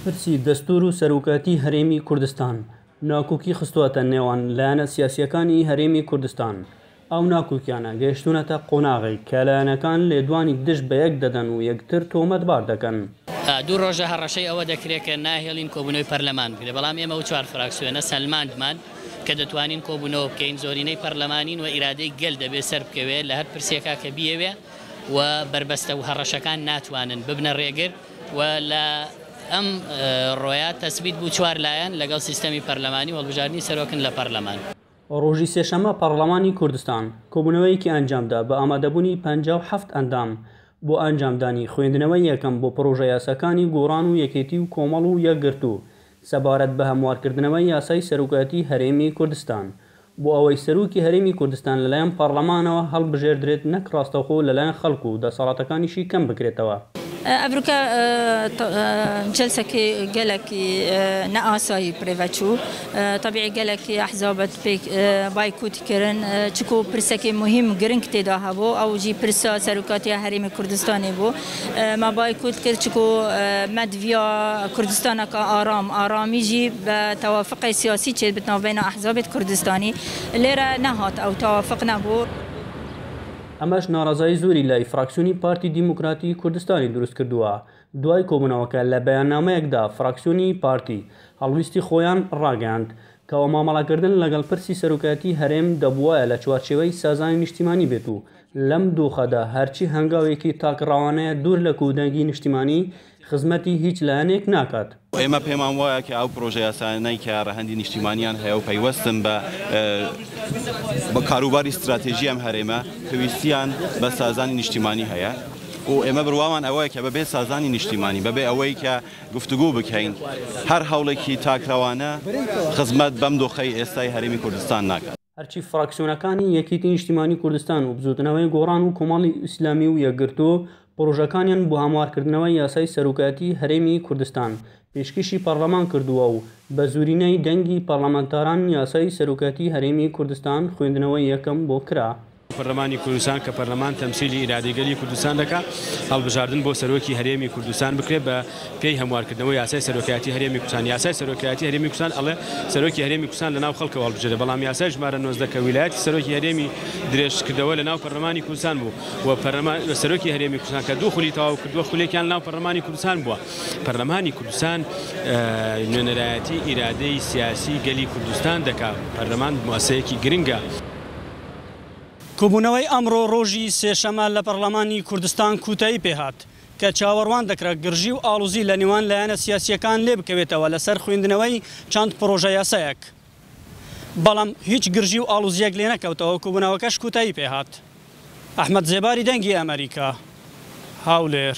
پرسی دەستور و سەرۆکاتی هەرێمی کوردستان ناکۆکی خستووەتە نێوان لایەنە سیاسیەکانی هەرێمی کوردستان. ئەو ناکۆکیانە گەیشتوونەتە قۆناغی کە لایەنەکان لێدوانی دژ بە یەک دەدەن و یەکتر تۆمەتبار دەکەن. دوو ڕۆژە هەڕەشەی ئەوە دەکرێت کە ناهێڵین کۆبوونەوەی پەرلەمان بکرێت، بەڵام ئێمە و چوار فراکسیۆنە سەلماندمان کە دەتوانین کۆبوونەوە بکەین، زۆرینەی پەرلەمانین و ئیرادەی گەل دەبێت سەر بکەوێت لە هەر پرسێکا کە بیەوێ و بربەستە و هەڕەشەکان ناتوانن ببنە ڕێگر و لە ئەم ڕۆیە تەسبیت بوو چوار لایەن لەگەڵ سیستەمی پەرلەمانی وەڵبژاردننی سەرۆکن لە پەرلەمان. ڕۆژی سێشەمە پەرلەمانی کوردستان کۆبوونەوەیەکی ئەنجامدا بە ئامادەبوونی 57 ئەندام بۆ ئەنجامدانی خوێندنەوەی یەکەم بۆ پرۆژە یاساکانی گۆڕان و یەکێتی و کۆمەڵ و یەکگرتوو سەبارەت بە هەموارکردنەوەی یاسای سەرۆکاتی هەرێمی کوردستان بۆ ئەوەی سەرۆکی هەرێمی کوردستان لەلایەن پەرلەمانەوە هەڵبژێردرێت نەک ڕاستەوخۆ لەلایەن خەڵکو و دەسەڵاتەکانیشی کەم بکرێتەوە. ئەبروکە جلسەکی گەلێکی نەئاسایی پرێڤەچوو طبیعی گەلێکی ئەحزابەت بایکوتیکردن چکو پرسێکی مهم گرنگ تێدا هەبوو ئەو جی پرسا سەرۆکاتی هەرێمی کوردستانی بوو ما بایکوت کرد چکو مەدڤیا کوردستانەکە ئارامیژی بە تەوافقی سیاسی چێت بتناوبینە ئەحزابێت کوردستانی لێرە نەهات ئەو تەوافق نەبوو. ئەمەش ناڕازایی زۆری لای فراکسیۆنی پارتی دیموکراتی کوردستانی دروست کردووە. دوای کۆبوونەوەکە لە بەیاننامەیەکدا فراکسیۆنی پارتی هەڵویستی خۆیان ڕاگەاند کەەوە مامەڵەکردن لەگەڵ پرسی سەرۆکاتی هەرێم دەبووایە لە چوارچێوەی سازانی نیشتیمانی بێت و لەم دۆخەدا هەرچی هەنگاوێکی تاکڕاوانەیە دوور لە کودەنگی نیشتیمانی خزمەتی هیچ لایەنێک ناکات. ئێمە پێمان وایە کە ئەو پرۆژە یاسانەی کە ڕەهەندی نیشتیمانیان هەیە و پەیوەستن بە کاروباری استراتێژی ئەم هەرێمە پێویستیان بە سازانی نیشتیمانی هەیە و ئێمە بڕوامان ئەوەیە کە بەبێ سازانی نیشتیمانی بەبێ ئەوەی کە گفتوگو بکەین هەر هەوڵێکی تاکراوانە خزمەت بەم دۆخەی ئێستای هەرێمی کوردستان ناکات. هەرچی فراکسیۆنەکانی یەکێتی نیشتیمانی کوردستان و بزوتنەوەی گۆڕان و کۆمەڵی ئیسلامی و یەکگرتووە پرۆژەکانیان بۆ هەموارکردنەوەی یاسای سەرۆکاتی هەرێمی کوردستان پێشکەشی پەرلەمان کردووە و بە زورینەی دەنگی پەرلەمانتاران یاسای سەرۆکاتی هەرێمی کوردستان خوێندنەوەی یەکەم بۆ کرا. پەرلەمانی کوردستان کە پەرلەمان تەمسیلی ئیرادەیگەری کوردستان دەکات هەڵبژاردن بۆ سەرۆکی هەرێمی کوردستان بکرێت بە پێی هەموارکردنەوەی یاسای سەرۆکایەتی هەرێمی کوردستان. یاسای سەرۆکایەتی هەرێمی کوردستان ئەڵێ سەرۆکی هەرێمی کوردستان لەناو خەڵکەوە هەڵبژێرێت، بەڵام یاسای ژمارە 19 کە ویلایەتی سەرۆکی هەرێمی درێژکردەوە لەناو پەرلەمانی کوردستان بوو و سەرۆکی هەرێمی کوردستان کە دوو خولی تەواو کردووە خولێکیان لەناو پەرلەمانی کوردستان بووە. پەرلەمانی کوردستان نوێنەرایەتی ئیرادەی سیاسی گەلی کوردستان دەکات. پەرلەمان مواسەیەکی گرنگە. کۆبوونەوەی ئەمڕۆ ڕۆژی سێشەمە لە پەرلەمانی کوردستان کوتایی پێهات کە چاوەڕوان دەکرێت گرژی و ئاڵوزی لە نێوان لایەنە سیاسیەکان لێ بکەوێتەوە لەسەر خوێندنەوەی چەند پرۆژە یاسایەک، بەڵام هیچ گرژی و ئاڵوزیەک لێ نەکەوتەوە. کۆبوونەوەکەش کوتایی پێهات. ئەحمەد زێباری دەنگی ئەمریکا، هاولێر.